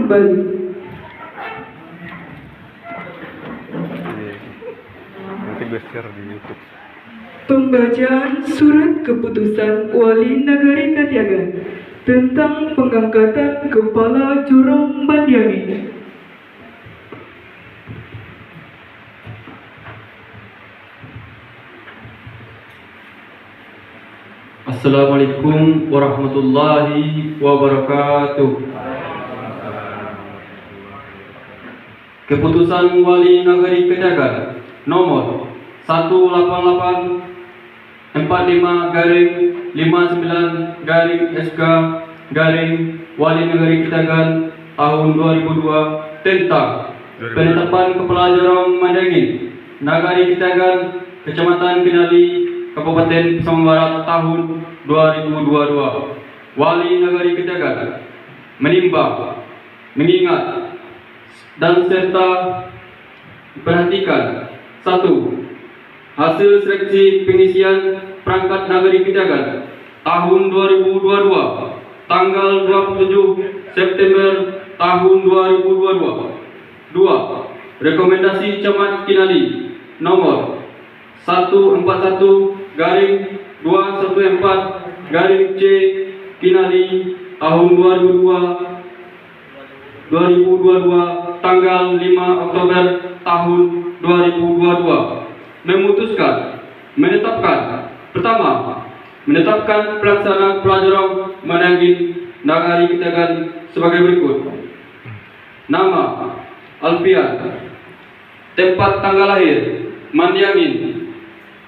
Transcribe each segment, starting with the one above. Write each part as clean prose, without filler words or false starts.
kembali. Nanti gue share di YouTube. Pembacaan surat keputusan Wali Nagari Katyagan tentang pengangkatan Kepala Jurong Bandiangin. Assalamualaikum warahmatullahi wabarakatuh. Keputusan Wali Nagari Katyagan nomor 18845-59-SK Wali Nagari Katyagan tahun 2002 tentang penetapan Kepala Jurong Bandiangin Nagari Katyagan Kecamatan Kinali Kabupaten Pasaman Barat tahun 2022. Wali Nagari Katyagan menimbang, mengingat, dan serta perhatikan: 1. Hasil seleksi pengisian perangkat Nagari Katyagan tahun 2022 tanggal 27 September tahun 2022. 2. Rekomendasi Camat Kinali nomor 141-214-C Kinali tahun 2022 tanggal 5 Oktober tahun 2022 memutuskan menetapkan: pertama, menetapkan pelaksana Pelajaran Bandiangin Nagari Katyagan sebagai berikut. Nama: Alfian. Tempat tanggal lahir: Bandiangin,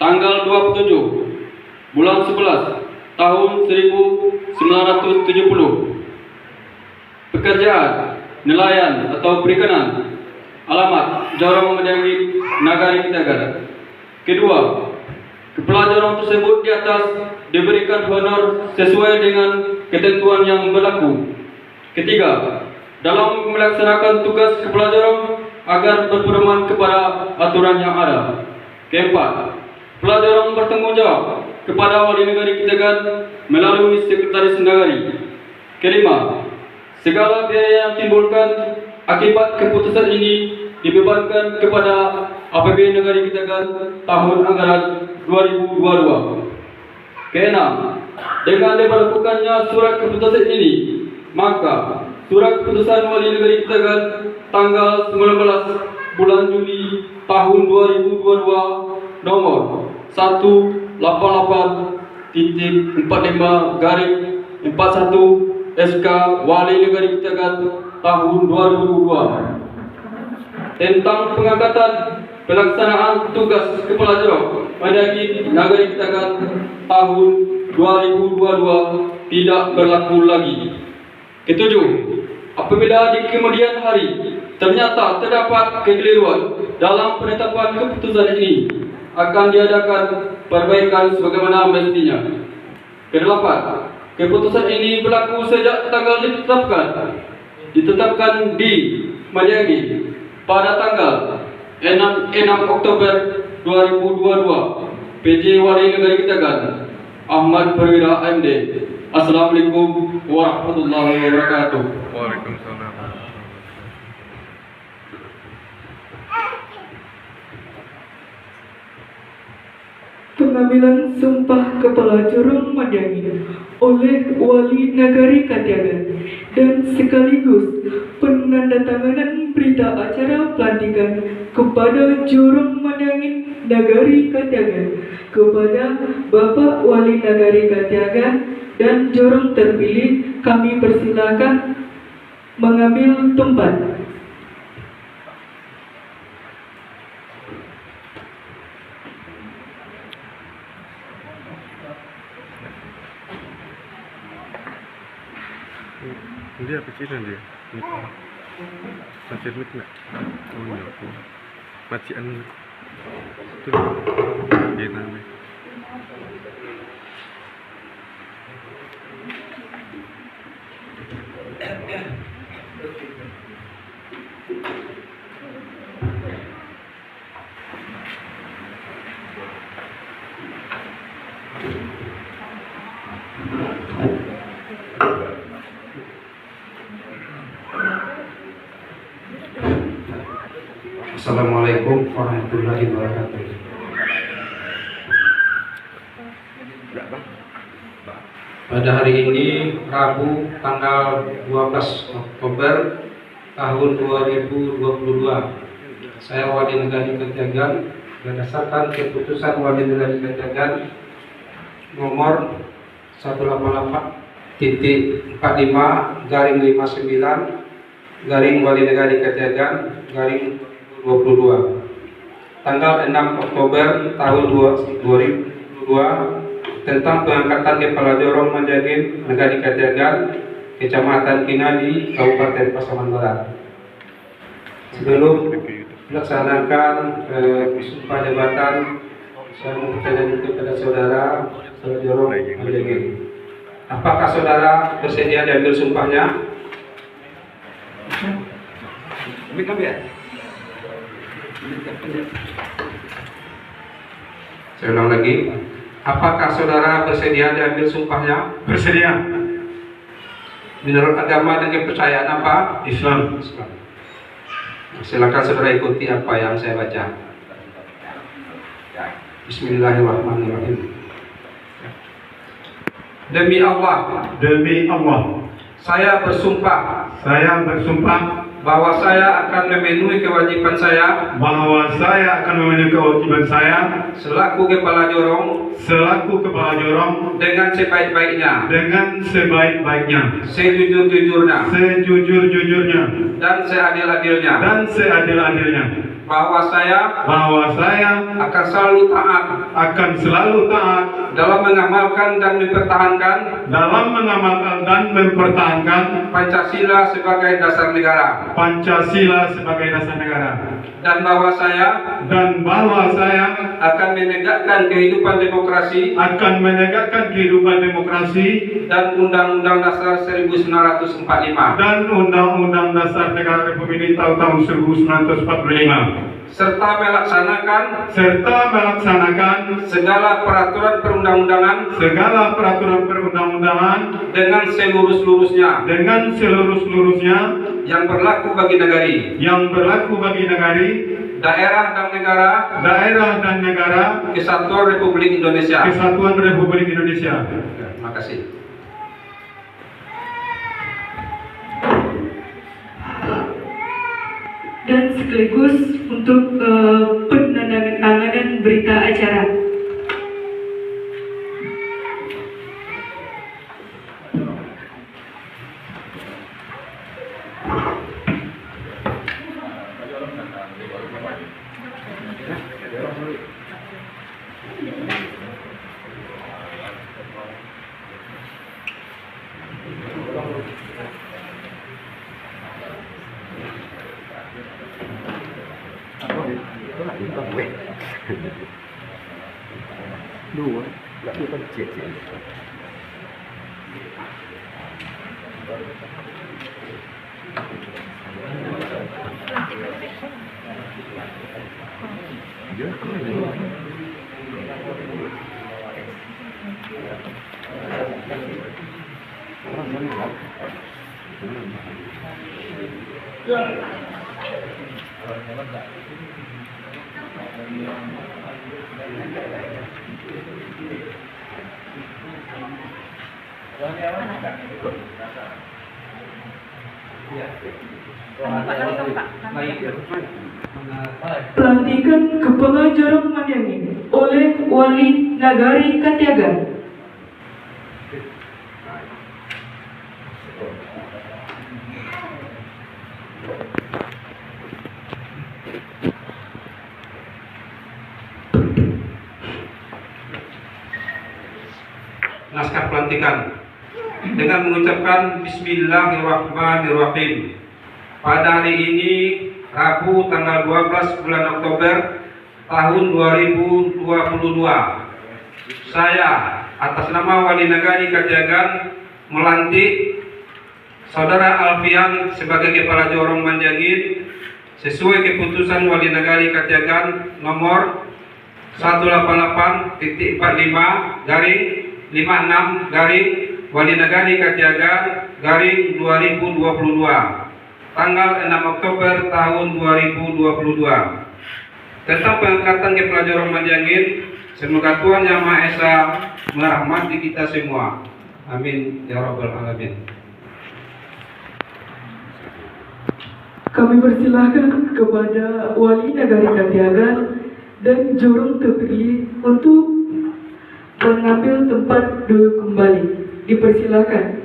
tanggal 27 bulan 11 tahun 1970. Pekerjaan: nelayan atau perikanan. Alamat: Jorong Bandiangin Nagari Katyagan. Kedua, kepala jorong tersebut di atas diberikan honor sesuai dengan ketentuan yang berlaku. Ketiga, dalam melaksanakan tugas kepala jorong agar berpedoman kepada aturan yang ada. Keempat, kepala jorong bertanggung jawab kepada Wali Nagari Katyagan melalui Sekretaris Nagari. Kelima, segala biaya yang timbulkan akibat keputusan ini dibebankan kepada APBD Nagari Katyagan tahun anggaran 2022. Keenam, dengan diberlakukannya surat keputusan ini, maka surat keputusan Wali Nagari Katyagan tanggal 19 bulan Juli tahun 2022 nomor 188.45-41 SK Wali Nagari Katyagan tahun 2002 tentang pengangkatan pelaksanaan tugas Kepala Jurong Bandiangin Nagari Katyagan tahun 2022 tidak berlaku lagi. Ketujuh, apabila di kemudian hari ternyata terdapat kekeliruan dalam penetapan keputusan ini, akan diadakan perbaikan sebagaimana mestinya. Kedelapan, keputusan ini berlaku sejak tanggal ditetapkan di Bandiangin pada tanggal 6 Oktober 2022. PJ Wali Nagari Katyagan Ahmad Perwira MD. Assalamualaikum warahmatullahi wabarakatuh. Waalaikumsalam. Pengambilan Sumpah Kepala Jurong Bandiangin oleh Wali Nagari Katyagan dan sekaligus penandatanganan berita acara pelantikan kepada Jurong Bandiangin Nagari Katyagan kepada Bapak Wali Nagari Katyagan dan Jurong terpilih, kami persilakan mengambil tempat. Dia apa sih dia? Masih admit nggak? Oh iya, masih admit. Itu dia namanya. Assalamualaikum warahmatullahi wabarakatuh. Pada hari ini Rabu tanggal 12 Oktober tahun 2022, saya Wali Negari Ketiagan berdasarkan keputusan Wali Negari Ketiagan nomor 188.45/59 Wali Negari Ketiagan 22 tanggal 6 Oktober tahun 2022 tentang pengangkatan Kepala Jorong Manjangin Negari Katiagan, Kecamatan Kinadi, Kabupaten Pasaman Barat. Sebelum melaksanakan sumpah jabatan, saya mau bertanya kepada saudara Jorong Manjangin. Apakah saudara bersedia diambil sumpahnya? Saya ulang lagi. Apakah saudara bersedia diambil sumpahnya? Bersedia. Menurut agama dan kepercayaan apa? Islam. Silakan saudara ikuti apa yang saya baca. Bismillahirrahmanirrahim. Demi Allah, saya bersumpah bahwa saya akan memenuhi kewajiban saya selaku Kepala Jorong dengan sebaik-baiknya, sejujur-jujurnya, dan seadil-adilnya, bahwa saya akan selalu taat dalam mengamalkan dan mempertahankan Pancasila sebagai dasar negara, dan bahwa saya akan menegakkan kehidupan demokrasi dan Undang-Undang Dasar 1945 tahun 1945 serta melaksanakan segala peraturan perundang-undangan dengan seluruh-seluruhnya yang berlaku bagi negari, daerah dan negara Kesatuan Republik Indonesia. Terima kasih. Dan sekaligus untuk penandatanganan berita acara. Pelantikan Kepala Jorong Manjangin oleh Wali Negari Katiagan. Naskah pelantikan dengan mengucapkan Bismillahirrahmanirrahim. Pada hari ini Rabu tanggal 12 bulan Oktober tahun 2022, saya atas nama Wali Negari Katiagan melantik Saudara Alfian sebagai Kepala Jorong Manjangin sesuai keputusan Wali Negari Katiagan nomor 188.45/56 Wali Negari Katiagan 2022 tanggal 6 Oktober tahun 2022 tentang pengangkatan Kepala Jorong Mandiangin. Semoga Tuhan Yang Maha Esa merahmati kita semua. Amin ya rabbal alamin. Kami persilahkan kepada Wali Nagari Katiagan dan Jorong terpilih untuk mengambil tempat duduk kembali. Dipersilahkan.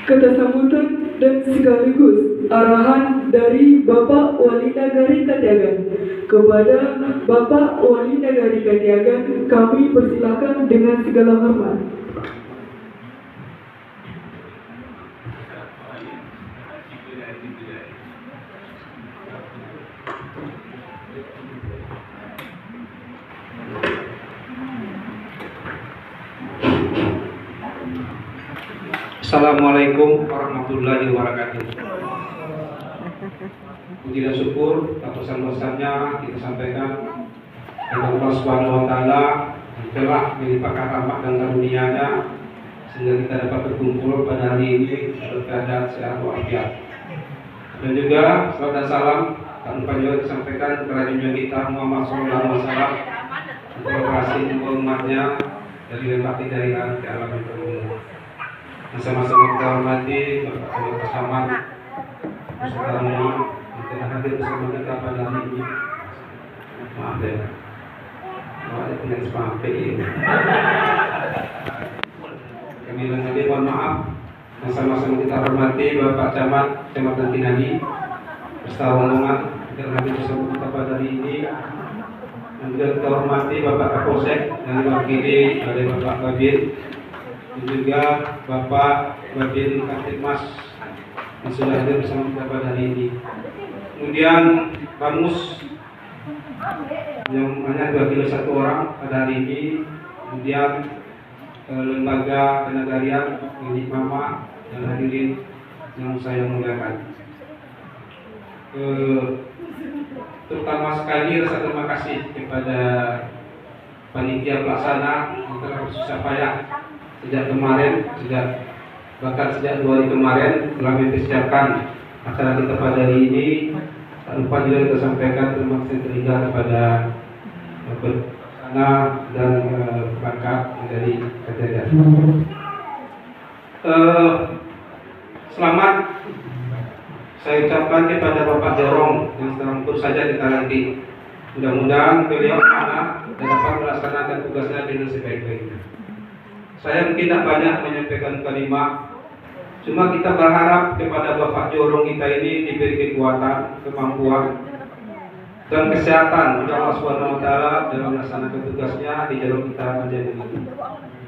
Kata sambutan dan sekaligus arahan dari Bapak Wali Nagari Katiagan kepada Bapak Wali Nagari Katiagan, kami persilakan dengan segala hormat. Assalamualaikum warahmatullahi wabarakatuh. Puji dan syukur tak pesan-pesannya kita sampaikan kepada Allah Subhanahu wa taala yang telah melimpahkan rahmat dan karunia-Nya sehingga kita dapat berkumpul pada hari ini dalam keadaan sehat walafiat. Dan juga salam dan salam tak lupa juga disampaikan kepada junjungan kita Muhammad sallallahu alaihi wasallam untuk operasi umatnya dari lembati dari ke alam yang terumum. Sama-sama kita hormati Bapak Camat beserta semua yang telah hadir bersama kita pada hari ini. Maaf ya, ada penyakit sampai ini. Kami lagi mohon maaf. Sama-sama kita hormati Bapak Camat Kecamatan Tinani beserta rombongan yang telah hadir bersama kita pada hari ini. Dan juga kita hormati Bapak Kapolsek yang diwakili oleh Bapak Babin. Dan juga Bapak Babin Kaptipmas yang sudah hadir bersama kita pada hari ini. Kemudian Bamus yang hanya diwakili satu orang pada hari ini. Kemudian lembaga kenegarian milik Mama dan hadirin yang saya muliakan. Terutama sekali rasa terima kasih kepada panitia pelaksana yang telah bersusah payah sejak kemarin, bahkan sejak 2 hari kemarin telah mempersiapkan acara kita pada hari ini. Tak lupa juga kita sampaikan terima kasih terhingga kepada pelaksana dan perangkat dari Katiagan. Selamat saya ucapkan kepada Bapak Jorong yang sedang terus saja kita nanti. Mudah-mudahan beliau anak dan dapat melaksanakan tugasnya dengan sebaik-baiknya. Saya mungkin tidak banyak menyampaikan kalimat, cuma kita berharap kepada Bapak Jorong kita ini diberi kekuatan, kemampuan, dan kesehatan oleh Allah Subhanahu wa taala dalam melaksanakan tugasnya di Jorong kita menjadi ini.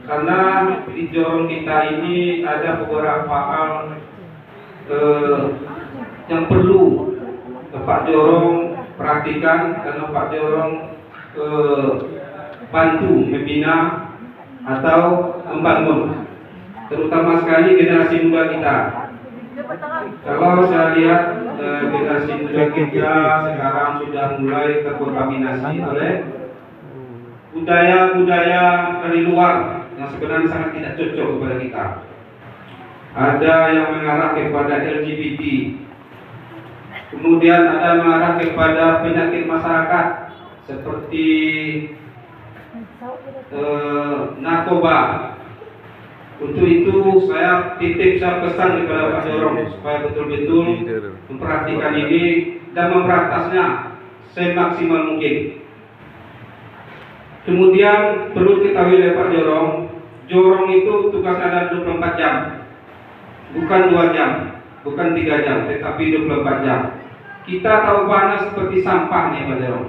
Karena di Jorong kita ini ada beberapa hal yang perlu Bapak Jorong perhatikan dan Bapak Jorong bantu membina atau membangun, terutama sekali generasi muda kita. Kalau saya lihat generasi muda kita sekarang sudah mulai terkontaminasi oleh budaya-budaya dari luar yang sebenarnya sangat tidak cocok kepada kita. Ada yang mengarah kepada LGBT, kemudian ada mengarah kepada penyakit masyarakat seperti narkoba. Untuk itu saya pesan kepada Pak Jorong supaya betul-betul memperhatikan ini dan memberantasnya semaksimal mungkin. Kemudian perlu diketahui oleh Pak Jorong, Jorong itu tugasnya ada 24 jam, bukan 2 jam, bukan 3 jam, tetapi 24 jam. Kita tahu panas seperti sampah nih Pak Jorong.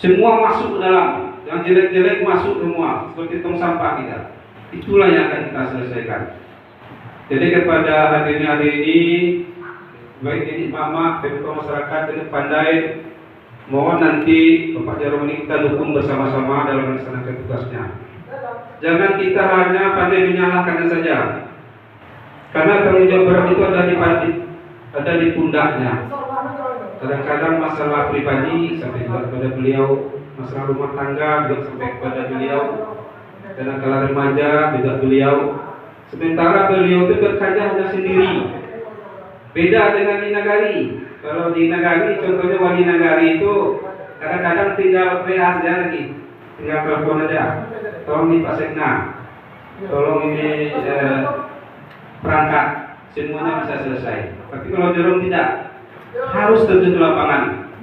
Semua masuk ke dalam, yang jelek-jelek masuk semua seperti tong sampah kita. Itulah yang akan kita selesaikan. Jadi kepada hadirin ini, baik ini mama, ketua masyarakat dengan pandai, mohon nanti Bapak Jorong ini kita dukung bersama-sama dalam melaksanakan tugasnya. Jangan kita hanya pandai menyalahkan saja, karena tanggung jawab berat itu ada ada di pundaknya. Kadang-kadang masalah pribadi sampai kepada beliau, masalah rumah tangga juga sampai kepada beliau, kadang-kala remaja juga beliau. Sementara beliau itu bekerja hanya sendiri. Beda dengan di nagari. Kalau di nagari, contohnya wali nagari itu kadang-kadang tinggal WA aja lagi, tinggal telepon aja. Tolong nih Pak Sekna, tolong ini perangkat, semuanya bisa selesai. Tapi kalau Jorom tidak, harus terjun ke lapangan.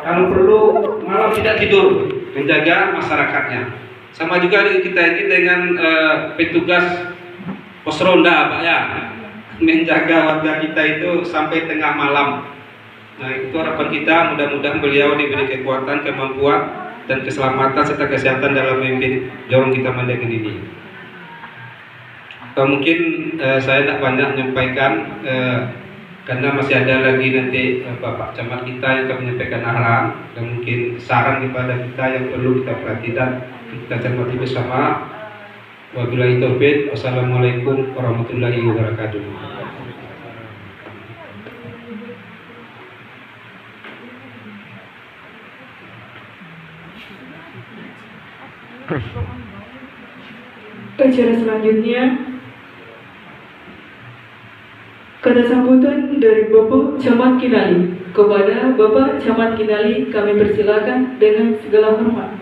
Kalau perlu malam tidak tidur, menjaga masyarakatnya. Sama juga kita ini dengan petugas pos ronda, Pak ya, menjaga warga kita itu sampai tengah malam. Nah itu harapan kita, mudah-mudahan beliau diberi kekuatan, kemampuan, dan keselamatan serta kesehatan dalam memimpin Jorom kita Mandiangin ini. Mungkin saya tidak banyak menyampaikan karena masih ada lagi nanti Bapak Camat kita yang akan menyampaikan arahan dan mungkin saran kepada kita yang perlu kita perhatikan, kita cermati bersama. Wabillahi taufiq. Wassalamualaikum warahmatullahi wabarakatuh. Acara selanjutnya, kata sambutan dari Bapak Camat Kinali. Kepada Bapak Camat Kinali kami persilakan dengan segala hormat.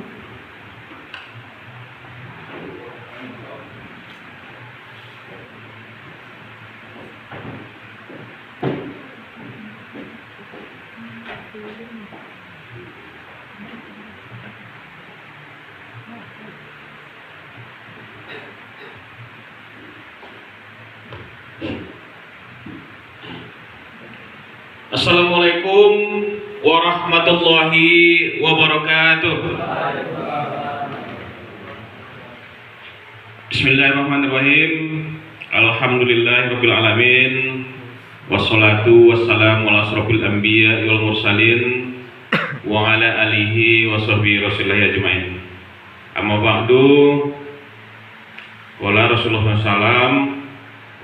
Assalamualaikum warahmatullahi wabarakatuh. Bismillahirrahmanirrahim. Alhamdulillahirabbil alamin. Wassalatu wassalamu ala asrofil anbiya wal mursalin wa ala alihi wa sahbihi rasulillahi ajmain. Amma ba'du. Qala Rasulullah sallam,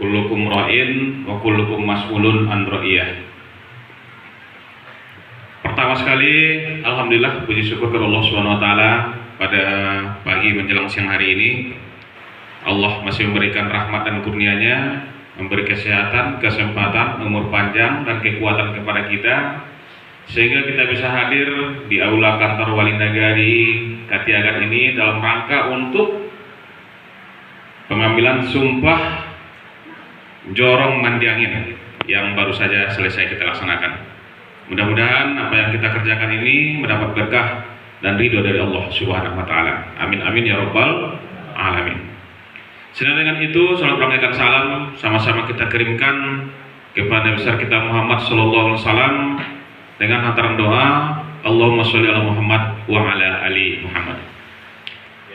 kullukum ra'in wa kullukum mas'ulun an ra'iyah. Pertama sekali, alhamdulillah, puji syukur kepada Allah Subhanahu wa taala pada pagi menjelang siang hari ini. Allah masih memberikan rahmat dan kurnia-Nya, memberi kesehatan, kesempatan, umur panjang dan kekuatan kepada kita sehingga kita bisa hadir di aula kantor Wali Nagari Katiagan ini dalam rangka untuk pengambilan sumpah Jorom Mandiangin yang baru saja selesai kita laksanakan. Mudah-mudahan apa yang kita kerjakan ini mendapat berkah dan ridho dari Allah Subhanahu wa taala. Amin amin ya rabbal alamin. Senada dengan itu, salam ramaikan salam sama-sama kita kirimkan kepada Nabi besar kita Muhammad sallallahu alaihi wasallam dengan hantaran doa Allahumma sholli ala Muhammad wa ala ali Muhammad.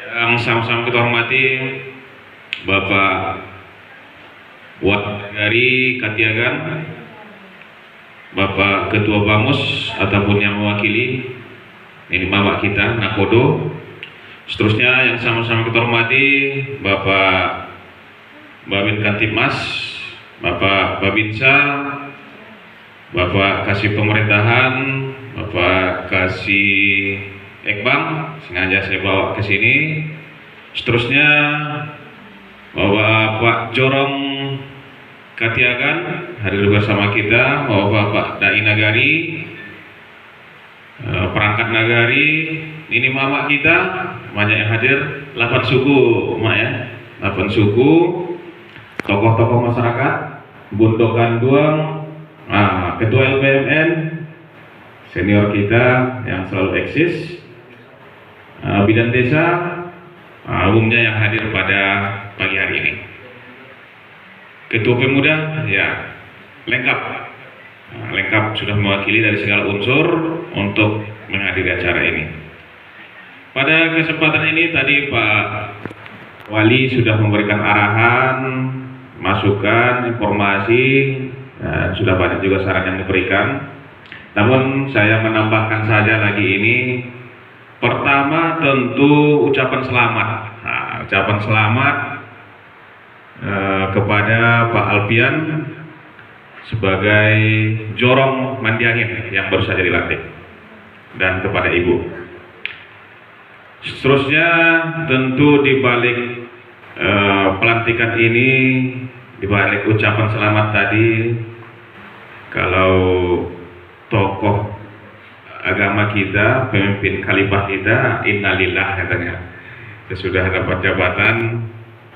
Yang sama-sama kita hormati Bapak Wali Nagari Katiagan, Bapak Ketua Bamus ataupun yang mewakili ini Bapak kita Nakodo. Seterusnya yang sama-sama kita hormati Bapak Babin Kantipmas, Bapak Babinsa, Bapak Kasih Pemerintahan, Bapak Kasih Ekbang, sengaja saya bawa ke sini. Seterusnya Bapak Jorom Katiagan hadir bersama kita, Bapak Dai Nagari, perangkat Nagari, ini mama kita banyak yang hadir, 8 suku mak ya, 8 suku, tokoh-tokoh masyarakat, Bundokan Duang, Ketua LPMN, senior kita yang selalu eksis, bidan desa, umumnya yang hadir pada pagi hari ini. Ketua Pemuda ya lengkap, lengkap sudah mewakili dari segala unsur untuk menghadiri acara ini. Pada kesempatan ini tadi Pak Wali sudah memberikan arahan, masukan, informasi, dan sudah banyak juga saran yang diberikan. Namun saya menambahkan saja lagi ini. Pertama tentu ucapan selamat. Ucapan selamat kepada Pak Alfian sebagai jorong mandi angin yang baru saja dilantik, dan kepada Ibu. Seterusnya tentu di balik pelantikan ini, di balik ucapan selamat tadi, kalau tokoh agama kita, pemimpin khalifah kita, innalillah katanya, sesudah dapat jabatan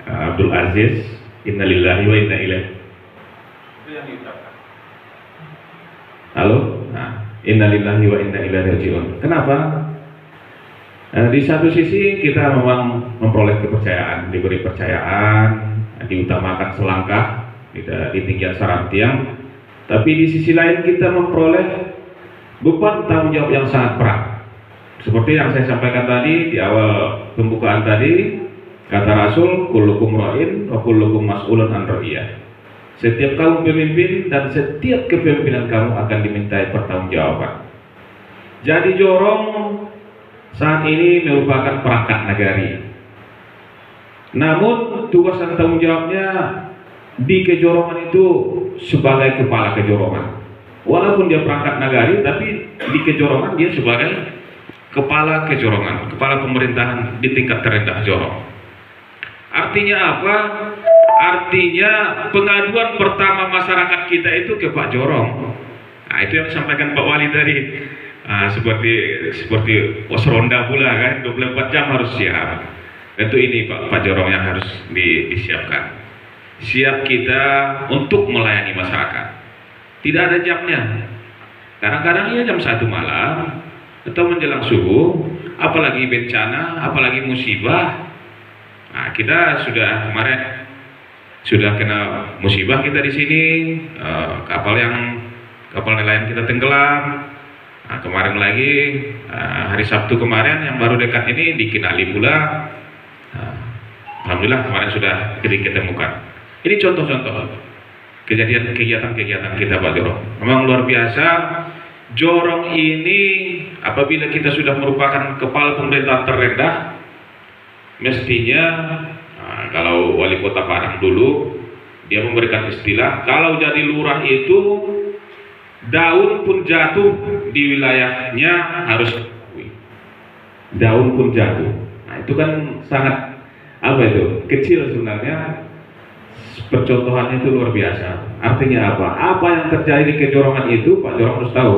Abdul Aziz, innalillahi wa inna ilaihi. Halo, innalillahi wa inna ilaihi rajiun. Kenapa? Di satu sisi kita memang memperoleh kepercayaan, diberi percayaan, diutamakan selangkah, tidak ditinggikan sarantiang. Tapi di sisi lain kita memperoleh beban tanggung jawab yang sangat berat. Seperti yang saya sampaikan tadi di awal pembukaan tadi, kata Rasul, kullukum ra'in wa kullukum mas'ulun an ra'iyah. Setiap kamu pemimpin dan setiap kepemimpinan kamu akan dimintai pertanggungjawaban. Jadi jorong saat ini merupakan perangkat nagari. Namun tugas dan tanggung jawabnya di kejorongan itu sebagai kepala kejorongan. Walaupun dia perangkat nagari, tapi di kejorongan dia sebagai kepala kejorongan, kepala pemerintahan di tingkat terendah jorong. Artinya apa? Artinya pengaduan pertama masyarakat kita itu ke Pak Jorong. Nah, itu yang disampaikan Pak Wali tadi. Seperti pos ronda pula kan, 24 jam harus siap. Tentu ini Pak Jorong yang harus disiapkan. Siap kita untuk melayani masyarakat. Tidak ada jamnya. Kadang-kadang ya jam 1 malam atau menjelang subuh, apalagi bencana, apalagi musibah. Nah, kita kemarin sudah kena musibah kita di sini, kapal nelayan kita tenggelam. Nah, kemarin lagi hari Sabtu kemarin yang baru dekat ini di Kinali pula. Alhamdulillah kemarin sudah ditemukan. Ini contoh-contoh kegiatan-kegiatan kita Pak Jorong. Memang luar biasa. Jorong ini apabila kita sudah merupakan kepala pemerintahan terendah, mestinya kalau wali kota Padang dulu dia memberikan istilah, kalau jadi lurah itu daun pun jatuh di wilayahnya harus daun pun jatuh. Nah, itu kan sangat kecil sebenarnya. Percontohannya itu luar biasa. Artinya apa? Apa yang terjadi di kejorongan itu Pak Jorong harus tahu.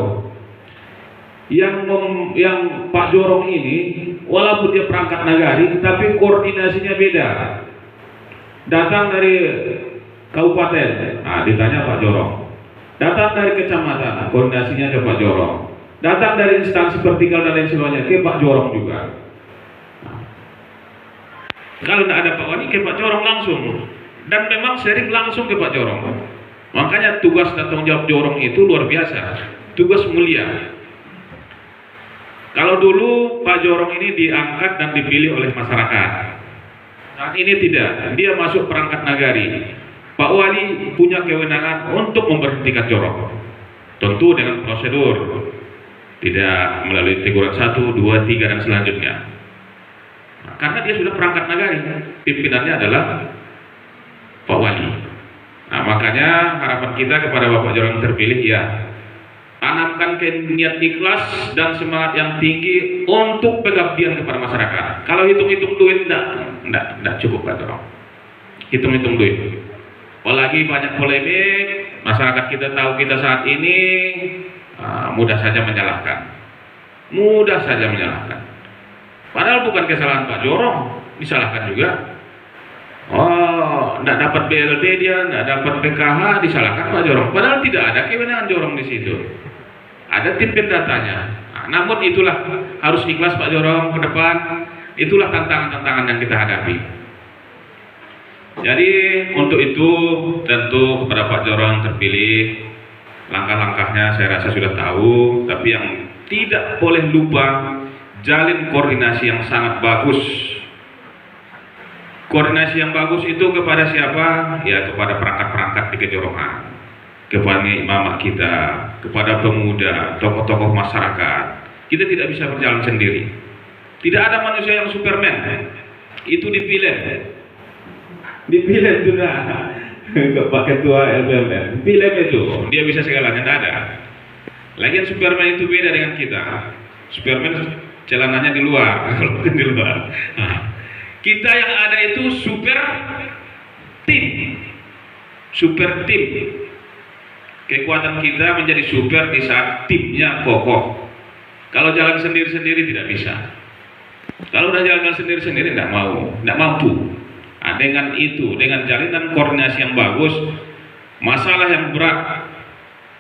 Yang Pak Jorong ini walaupun dia perangkat nagari, tapi koordinasinya beda. Datang dari kabupaten, ditanya Pak Jorong. Datang dari kecamatan, koordinasinya ke Pak Jorong. Datang dari instansi vertikal dan lain sebagainya ke Pak Jorong juga. Kalau tidak ada Pak Wali, ke Pak Jorong langsung. Dan memang sering langsung ke Pak Jorong. Makanya tugas dan tanggung jawab Jorong itu luar biasa. Tugas mulia. Kalau dulu Pak Jorong ini diangkat dan dipilih oleh masyarakat. Saat ini tidak. Dia masuk perangkat nagari. Pak Wali punya kewenangan untuk memberhentikan Jorong. Tentu dengan prosedur. Tidak melalui teguran 1, 2, 3 dan selanjutnya. Nah, karena dia sudah perangkat nagari. Pimpinannya adalah Pak Wali. Nah, makanya harapan kita kepada Bapak Jorong terpilih, ya, tanamkan niat ikhlas dan semangat yang tinggi untuk pengabdian kepada masyarakat. Kalau hitung-hitung duit tidak cukup Pak Jorong. Hitung-hitung duit. Apalagi banyak polemik, masyarakat kita tahu kita saat ini mudah saja menyalahkan. Mudah saja menyalahkan. Padahal bukan kesalahan Pak Jorong, disalahkan juga. Oh, tidak dapat BLT dia, tidak dapat PKH, disalahkan Pak Jorong. Padahal tidak ada kewenangan Jorong di situ. Ada tim pendatanya. Nah, namun itulah harus ikhlas Pak Jorong ke depan. Itulah tantangan-tantangan yang kita hadapi. Jadi untuk itu tentu kepada Pak Jorong terpilih, langkah-langkahnya saya rasa sudah tahu. Tapi yang tidak boleh lupa, jalin koordinasi yang sangat bagus. Koordinasi yang bagus itu kepada siapa? Ya kepada perangkat-perangkat di kejorongan, kepada imam kita, kepada pemuda, tokoh-tokoh masyarakat. Kita tidak bisa berjalan sendiri. Tidak ada manusia yang Superman. Itu dipilih sudah. ke Pak Ketua LBMN. Film itu, dia bisa segalanya, tidak ada. Lagian Superman itu beda dengan kita. Superman celananya di luar, di luar. Nah, kita yang ada itu super tim. Kekuatan kita menjadi super di saat timnya kokoh. Kalau jalan sendiri-sendiri tidak bisa. Kalau udah jalan sendiri-sendiri tidak mampu. Nah, dengan itu, dengan jalinan koordinasi yang bagus, masalah yang berat,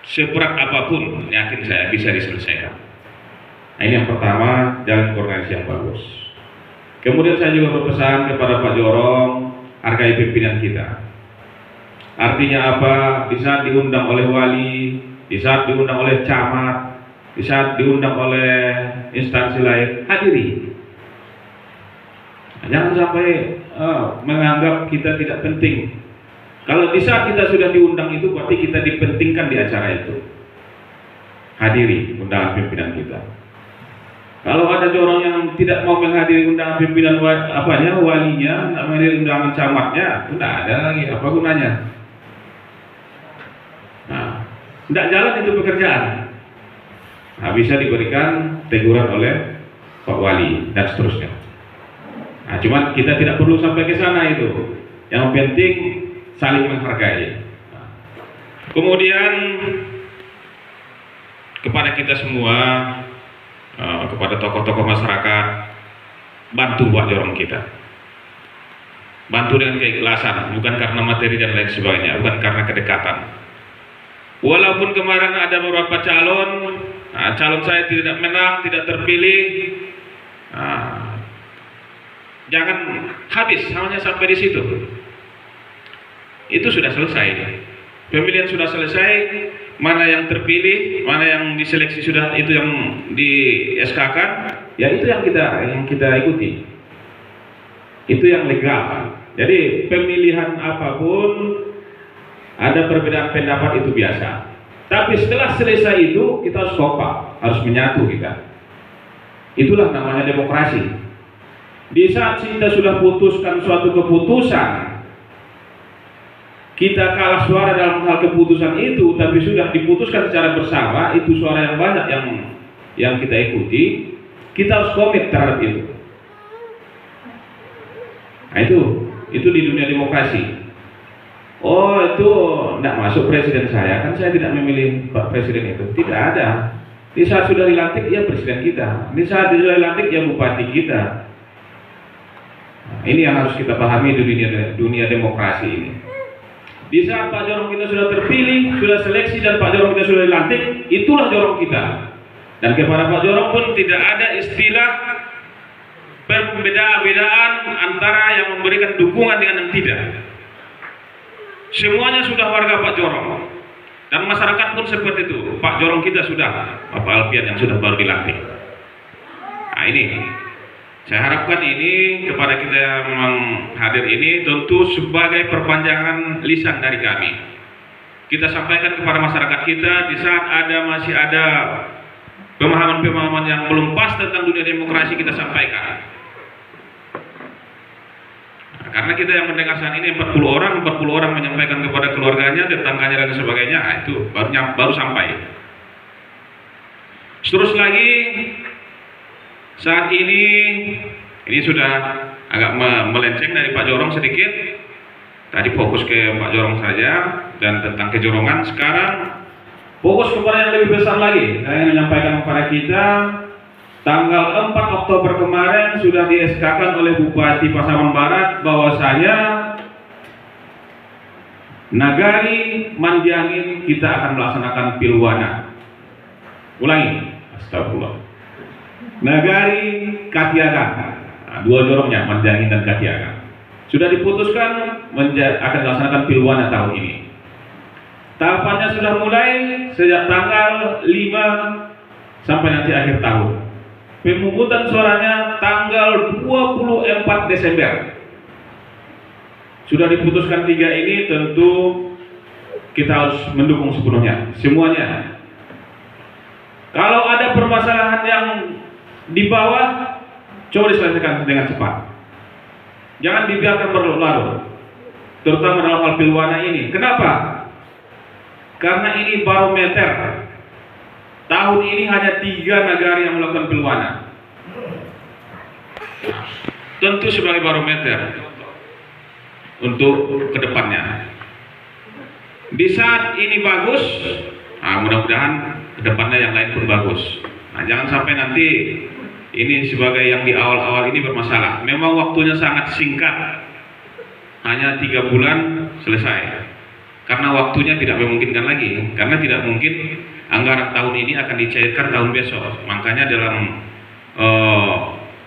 seberat apapun, yakin saya bisa diselesaikan. Nah, ini yang pertama, jalan koordinasi yang bagus. Kemudian saya juga berpesan kepada Pak Jorong, hargai pimpinan kita. Artinya apa? Di saat diundang oleh wali, di saat diundang oleh camat, di saat diundang oleh instansi lain, hadiri. Jangan sampai menganggap kita tidak penting. Kalau di saat kita sudah diundang itu, berarti kita dipentingkan di acara itu. Hadiri undangan pimpinan kita. Kalau ada orang yang tidak mau menghadiri undangan pimpinan walinya, tidak menghadiri undangan camatnya, itu tidak ada lagi, apa gunanya? Nah, tidak jalan itu pekerjaan. Nah, bisa diberikan teguran oleh Pak Wali dan seterusnya. Nah, cuman kita tidak perlu sampai ke sana itu. Yang penting saling menghargai. Nah, kemudian kepada kita semua, kepada tokoh-tokoh masyarakat, bantu Pak Jorong kita. Bantu dengan keikhlasan, bukan karena materi dan lain sebagainya, bukan karena kedekatan. Walaupun kemarin ada beberapa calon, calon saya tidak menang, tidak terpilih, jangan habis hanya sampai di situ. Itu sudah selesai. Pemilihan sudah selesai. Mana yang terpilih, mana yang diseleksi sudah, itu yang di SK-kan, ya itu yang kita ikuti. Itu yang legal. Jadi pemilihan apapun ada perbedaan pendapat, itu biasa. Tapi setelah selesai itu kita harus kompak, harus menyatu kita. Itulah namanya demokrasi. Di saat kita sudah putuskan suatu keputusan, kita kalah suara dalam hal keputusan itu, tapi sudah diputuskan secara bersama, itu suara yang banyak yang kita ikuti, kita harus komit terhadap itu. Nah, itu di dunia demokrasi. Oh, itu tidak masuk presiden saya, kan saya tidak memilih Pak Presiden itu. Tidak ada. Di saat sudah dilantik, ya presiden kita. Di saat sudah dilantik, ya bupati kita. Nah, ini yang harus kita pahami di dunia demokrasi ini. Di saat Pak Jorong kita sudah terpilih, sudah seleksi, dan Pak Jorong kita sudah dilantik, itulah Jorong kita. Dan kepada Pak Jorong pun tidak ada istilah perbedaan antara yang memberikan dukungan dengan yang tidak. Semuanya sudah warga Pak Jorong. Dan masyarakat pun seperti itu. Pak Jorong kita sudah, Bapak Alfian yang sudah baru dilantik. Nah, ini saya harapkan ini kepada kita yang memang hadir ini tentu sebagai perpanjangan lisan dari kami. Kita sampaikan kepada masyarakat kita di saat masih ada pemahaman-pemahaman yang belum pas tentang dunia demokrasi, kita sampaikan. Nah, karena kita yang mendengar saat ini 40 orang menyampaikan kepada keluarganya, tetangganya dan sebagainya, itu baru sampai. Terus lagi saat ini sudah agak melenceng dari Pak Jorong sedikit. Tadi fokus ke Pak Jorong saja dan tentang kejorongan. Sekarang fokus kepada yang lebih besar lagi. Saya ingin menyampaikan kepada kita, tanggal 4 Oktober kemarin sudah di SK-kan oleh Bupati Pasaman Barat bahwasanya Nagari Mandiangin kita akan melaksanakan Pilwana. Ulangi, astagfirullah. Nagari Katiagan, nah, dua jorongnya Mandiangin dan Katiagan sudah diputuskan akan dilaksanakan Pilwana tahun ini. Tahapannya sudah mulai sejak tanggal 5 sampai nanti akhir tahun. Pemungutan suaranya tanggal 24 Desember. Sudah diputuskan 3 ini, tentu kita harus mendukung sepenuhnya, semuanya. Kalau ada permasalahan yang di bawah, coba diselesaikan dengan cepat. Jangan dibiarkan berlarut-larut. terutama dalam hal Pilwana ini. Kenapa? Karena ini barometer. Tahun ini hanya 3 negara yang melakukan Pilwana. Tentu sebagai barometer untuk kedepannya. Di saat ini bagus, mudah-mudahan kedepannya yang lain pun bagus. Jangan sampai nanti ini sebagai yang di awal-awal ini bermasalah. Memang waktunya sangat singkat, hanya 3 bulan selesai. Karena waktunya tidak memungkinkan lagi, karena tidak mungkin anggaran tahun ini akan dicairkan tahun besok. Makanya dalam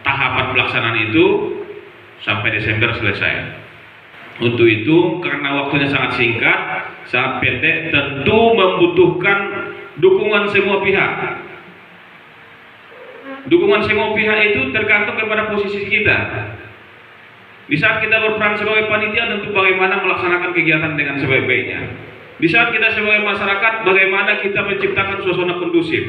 tahapan pelaksanaan itu sampai Desember selesai. Untuk itu, karena waktunya sangat singkat, sangat pendek, tentu membutuhkan dukungan semua pihak. Dukungan semua pihak itu tergantung kepada posisi kita. Di saat kita berperan sebagai panitia, tentu bagaimana melaksanakan kegiatan dengan sebaik-baiknya. Di saat kita sebagai masyarakat, bagaimana kita menciptakan suasana kondusif.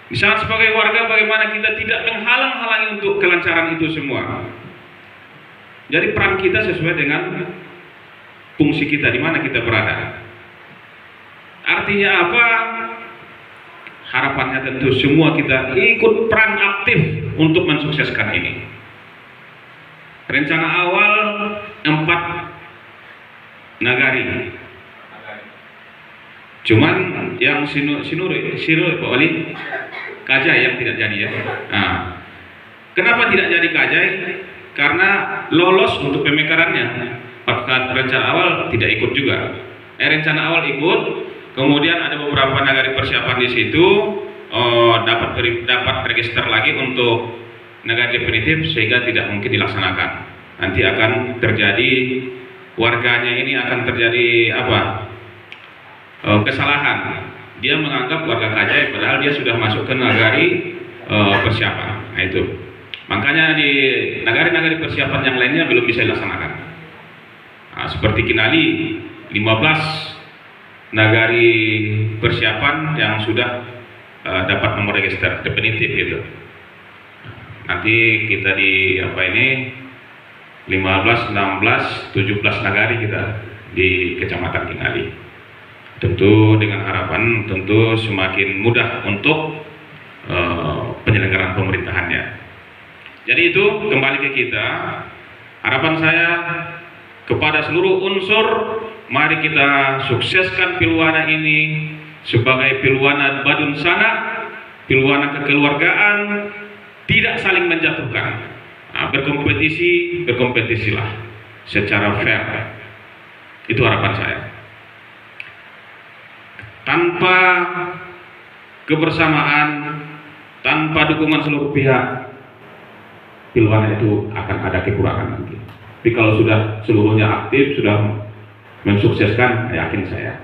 Di saat sebagai warga, bagaimana kita tidak menghalang-halangi untuk kelancaran itu semua. Jadi peran kita sesuai dengan fungsi kita, di mana kita berada. Artinya apa? Harapannya tentu semua kita ikut peran aktif untuk mensukseskan ini. Rencana awal 4 nagari. Cuman yang Sinure Pak Wali, Kajai yang tidak jadi ya. Kenapa tidak jadi Kajai? Karena lolos untuk pemekarannya. Pada rencana awal tidak ikut juga. Rencana awal ikut, kemudian ada beberapa nagari persiapan di situ, dapat register lagi untuk nagari definitif, sehingga tidak mungkin dilaksanakan. Nanti akan terjadi, warganya ini akan terjadi kesalahan. Dia menganggap warga Kajai padahal dia sudah masuk ke nagari persiapan. Nah itu. Makanya di nagari-nagari persiapan yang lainnya belum bisa dilaksanakan. Seperti Kinali, 15 nagari persiapan yang sudah dapat nomor register definitif gitu. Nanti kita di 15, 16, 17 nagari kita di Kecamatan Kinali. Tentu dengan harapan tentu semakin mudah untuk penyelenggaraan pemerintahannya. Jadi itu kembali ke kita. Harapan saya kepada seluruh unsur, mari kita sukseskan Pilwana ini sebagai Pilwana Badunsana, Pilwana kekeluargaan, tidak saling menjatuhkan. Berkompetisilah secara fair. Itu harapan saya. Tanpa kebersamaan, tanpa dukungan seluruh pihak, Pilwana itu akan ada kekurangan nanti. Tapi kalau sudah seluruhnya aktif, sudah mensukseskan, yakin saya.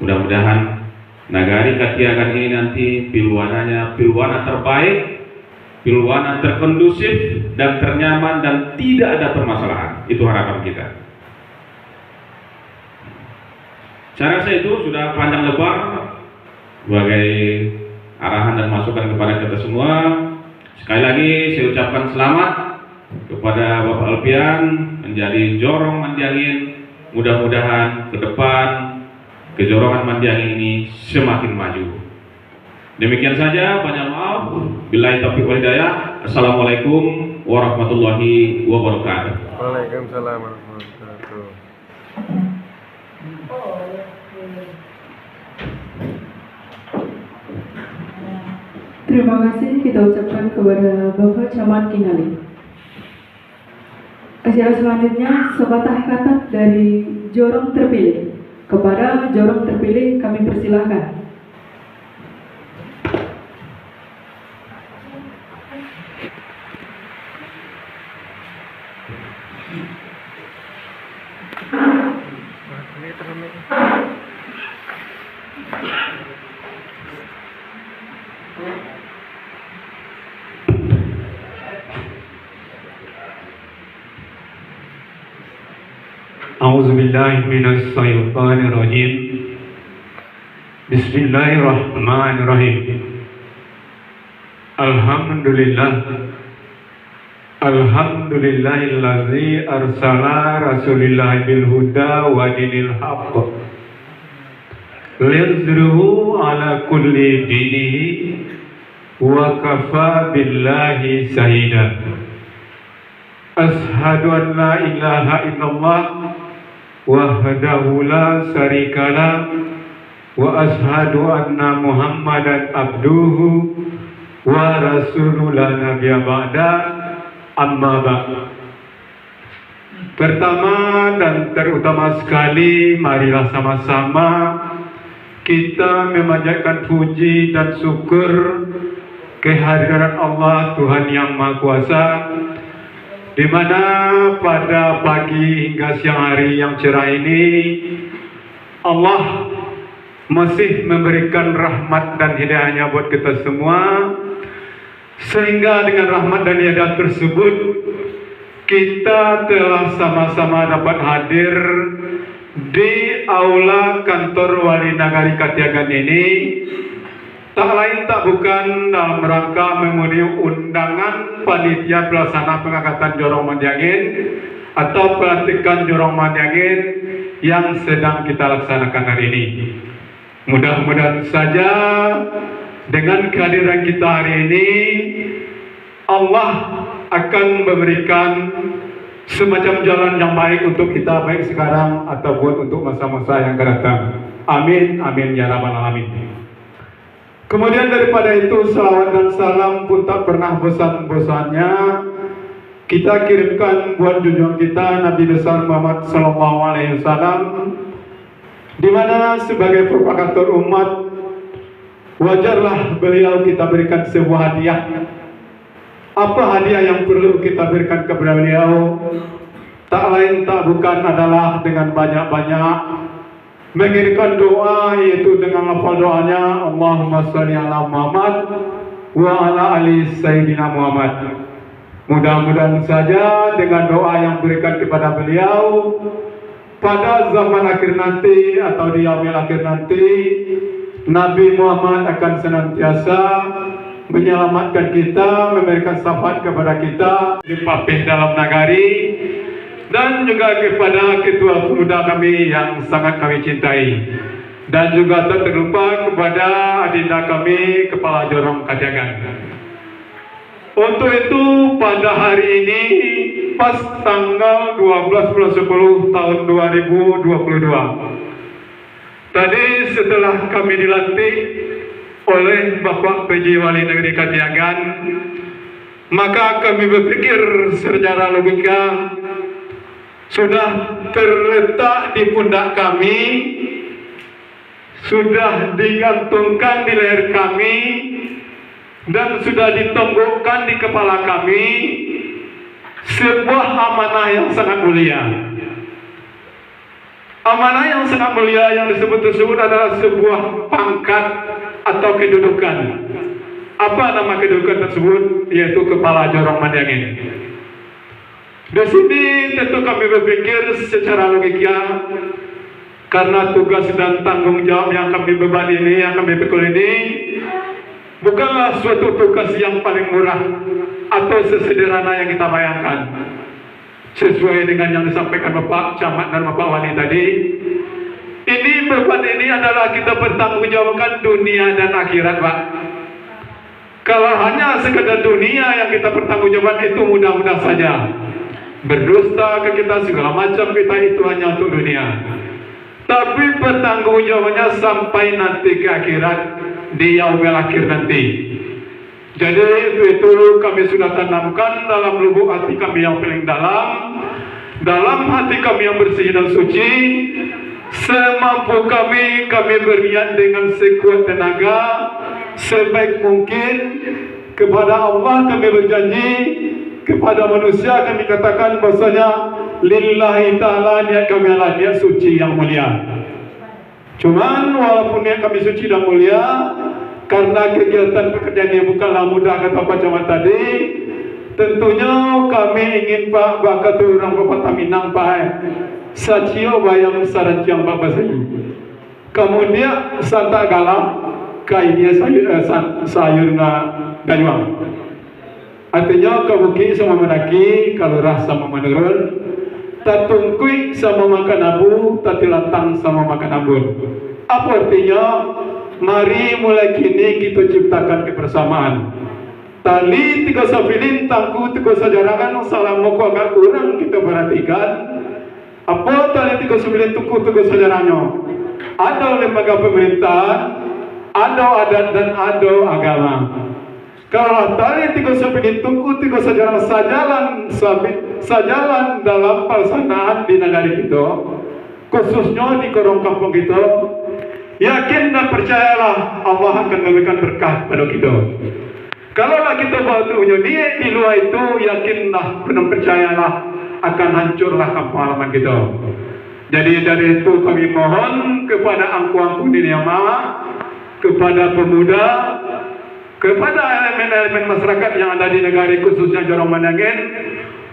Mudah-mudahan nagari Katiagan ini nanti Pilwananya Pilwana terbaik, Pilwana terkondusif dan ternyaman dan tidak ada permasalahan. Itu harapan kita. Saya rasa itu sudah panjang lebar sebagai arahan dan masukan kepada kita semua. Sekali lagi saya ucapkan selamat kepada Bapak Alfian menjadi Jorong Mandiangin. Mudah-mudahan ke depan kejorongan Mandiangin ini semakin maju. Demikian saja, banyak maaf. Billahi taufiq wal hidayah. Assalamualaikum warahmatullahi wabarakatuh. Waalaikumsalam warahmatullahi wabarakatuh. Terima kasih kita ucapkan kepada Bapak Camat Kinali. Acara selanjutnya sepatah kata dari Jorong terpilih. Kepada Jorong terpilih kami persilahkan. A'udzubillahi minasyaitonirrajim. Bismillahirrahmanirrahim. Alhamdulillah. Alhamdulillahillazi arsala rasulillahi bil huda wa dinil haqq liyuzhirahu ala kulli dinihi wa kafa billahi shahida. Ashhadu an la ilaha illallah wahdahu la syarikalah wa ashhadu anna Muhammadan abduhu wa rasuluhu la nabiyya ba'da, amma ba'd. Pertama dan terutama sekali, marilah sama-sama kita memanjatkan puji dan syukur kehadiran Allah Tuhan Yang Maha Kuasa, di mana pada pagi hingga siang hari yang cerah ini Allah masih memberikan rahmat dan hidayahnya buat kita semua, sehingga dengan rahmat dan hidayah tersebut kita telah sama-sama dapat hadir di aula kantor Wali Nagari Katiagan ini, tak lain tak bukan dalam rangka memenuhi undangan panitia pelaksana pengangkatan Jorong Mandiangin atau pelantikan Jorong Mandiangin yang sedang kita laksanakan hari ini. Mudah-mudahan saja dengan kehadiran kita hari ini Allah akan memberikan semacam jalan yang baik untuk kita, baik sekarang ataupun untuk masa-masa yang akan datang. Amin, amin ya rabbal alamin. Kemudian daripada itu, salawat dan salam pun tak pernah bosan-bosannya kita kirimkan buat junjungan kita Nabi besar Muhammad SAW, di mana sebagai propagator umat wajarlah beliau kita berikan sebuah hadiah. Apa hadiah yang perlu kita berikan kepada beliau? Tak lain tak bukan adalah dengan banyak-banyak mengirimkan doa, yaitu dengan lafal doanya Allahumma sholli ala Muhammad wa ala ali Sayyidina Muhammad. Mudah-mudahan saja dengan doa yang berikan kepada beliau pada zaman akhir nanti atau di yaumil akhir nanti, Nabi Muhammad akan senantiasa menyelamatkan kita, memberikan syafaat kepada kita di papih dalam nagari, dan juga kepada ketua pemuda kami yang sangat kami cintai, dan juga tak terlupa kepada adinda kami Kepala Jorong Katiagan. Untuk itu pada hari ini pas tanggal 12 bulan 10 tahun 2022, tadi setelah kami dilantik oleh Bapak PJ Wali Negeri Katiagan, maka kami berpikir secara logika sudah terletak di pundak kami, sudah digantungkan di leher kami, dan sudah ditonggokkan di kepala kami sebuah amanah yang sangat mulia. Amanah yang sangat mulia yang disebut tersebut adalah sebuah pangkat atau kedudukan. Apa nama kedudukan tersebut? Yaitu Kepala Jorong Mandiangin. Di sini tentu kami berpikir secara logika, karena tugas dan tanggung jawab yang kami beban ini, yang kami pikul ini, bukanlah suatu tugas yang paling murah atau sesederhana yang kita bayangkan. Sesuai dengan yang disampaikan Bapak Camat dan Bapak Wali tadi, ini beban ini adalah kita bertanggungjawabkan dunia dan akhirat, Pak. Kalau hanya sekedar dunia yang kita bertanggungjawabkan, itu mudah-mudah saja berdusta ke kita segala macam, kita itu hanya untuk dunia. Tapi bertanggung-jawabannya sampai nanti ke akhirat, di yaumil akhir nanti. Jadi itu kami sudah tanamkan dalam lubuk hati kami yang paling dalam hati kami yang bersih dan suci. Semampu kami berniat dengan sekuat tenaga, sebaik mungkin. Kepada Allah kami berjanji, kepada manusia kami katakan bahasanya lillahi ta'ala, niat kami adalah niat suci yang mulia. Cuman walaupun niat kami suci dan mulia, karena kegiatan pekerjaan yang bukanlah mudah, kata Pak Camat tadi, tentunya kami ingin Pak bakatu orang Bapak Taminang Pak sacio bayang saranciang Bapak saya. Kemudian santa galah kainya sayur na danyuang. Artinya kabuki sama mendaki, kalurah sama menurun, tatungkui sama makan abu, tatilatang sama makan abun. Apa artinya? Mari mulai kini kita ciptakan kebersamaan. Tali tiga sabilin tangku tiga sajarangan salam moko agak kurang kita perhatikan. Apa tali tiga sabilin tangku tiga sajarannya? Ada lembaga pemerintahan, ada adat dan ada agama. Kalau tali tiga sabilin tangku tiga sajaran sajalan dalam pelaksanaan di negara kita, khususnya di korong kampung kita. Yakin dan percayalah Allah akan memberikan berkah pada kita. Kalaulah kita batunya dia di luar itu, yakinlah dan percayalah akan hancurlah kampung halaman kita. Jadi dari itu kami mohon kepada angku-angku ini yang maha, kepada pemuda, kepada elemen-elemen masyarakat yang ada di negara khususnya Jorong Mandangin,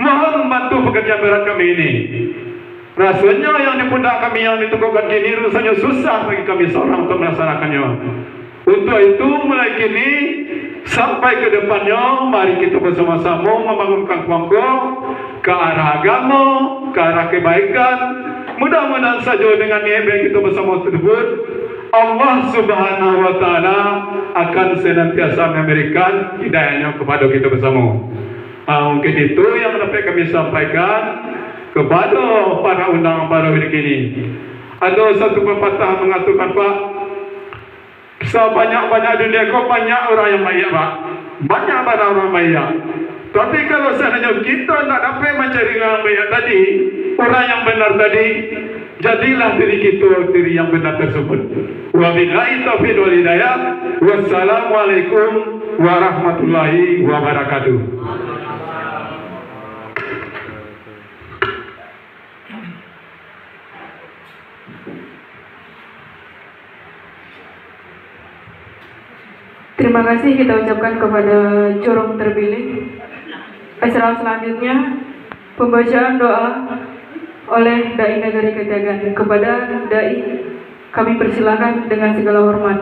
mohon membantu pekerjaan berat kami ini. Rasanya yang di pundak kami yang diteguhkan kini rasanya susah bagi kami seorang untuk melaksanakannya. Untuk itu mulai kini sampai ke depannya, mari kita bersama-sama membangunkan kampung ke arah agama, ke arah kebaikan. Mudah-mudahan saja dengan niat kita bersama tersebut, Allah Subhanahu wa Ta'ala akan senantiasa memberikan hidayahnya kepada kita bersama. Mungkin itu yang dapat kami sampaikan kepada para undangan pada hari ini. Ada satu pepatah mengatakan, Pak, sebanyak-banyak dunia kau banyak orang yang baik, Pak. Banyak pada orang baik. Tapi kalau seandainya kita tidak dapat mencari orang baik tadi, orang yang benar tadi, jadilah diri kita diri yang benar tersebut. Wabillahi taufiq wal hidayah. Wassalamualaikum warahmatullahi wabarakatuh. Terima kasih kita ucapkan kepada Jorong terpilih. Acara selanjutnya pembacaan doa oleh Dai Nagari Ketiagan. Kepada Dai kami persilakan dengan segala hormat.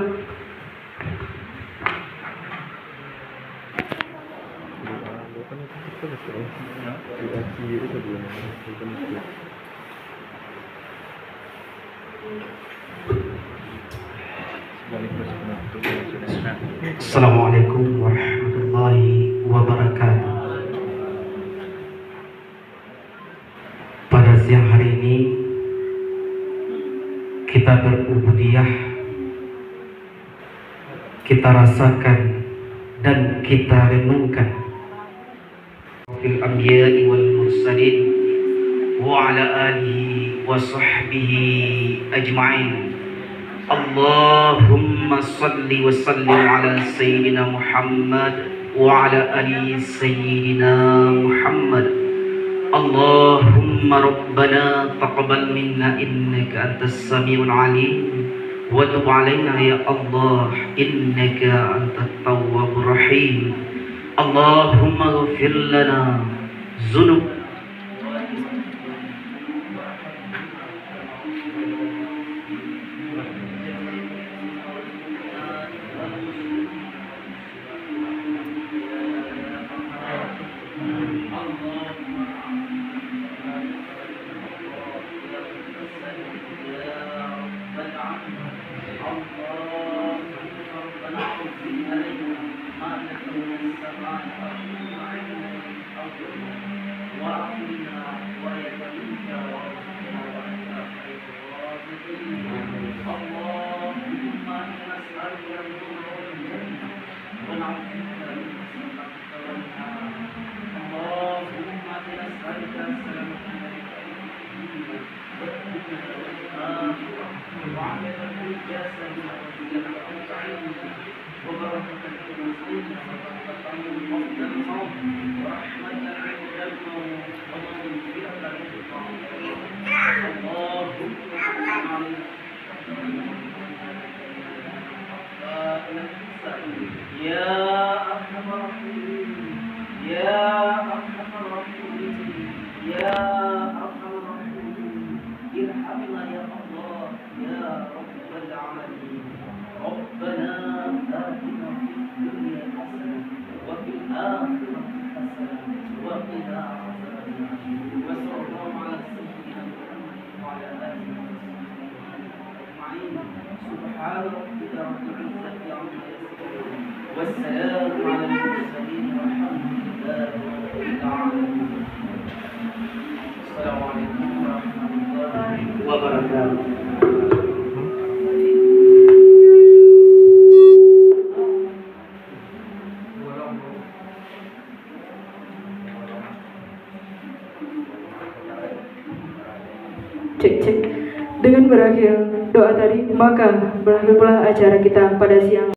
Assalamualaikum warahmatullahi wabarakatuh. Pada siang hari ini kita berubudiyah, kita rasakan dan kita renungkan fil anbiya'i wal mursalin wa ala alihi wa sahbihi ajma'in. Allahumma salli wa sallim ala Sayyidina Muhammad wa ala ali Sayyidina Muhammad. Allahumma Rabbana taqabbal minna innaka antas samiul alim wa tub alaina ya Allah innaka antat tawwabur rahim. Allahumma ighfir lana dzunub ربنا آتنا في الدنيا حسنة وفي الآخرة والسلام على المرسلين والحمد لله رب العالمين. السلام عليكم ورحمة الله وبركاته. Cek. Dengan berakhir doa tadi, maka berakhir pula acara kita pada siang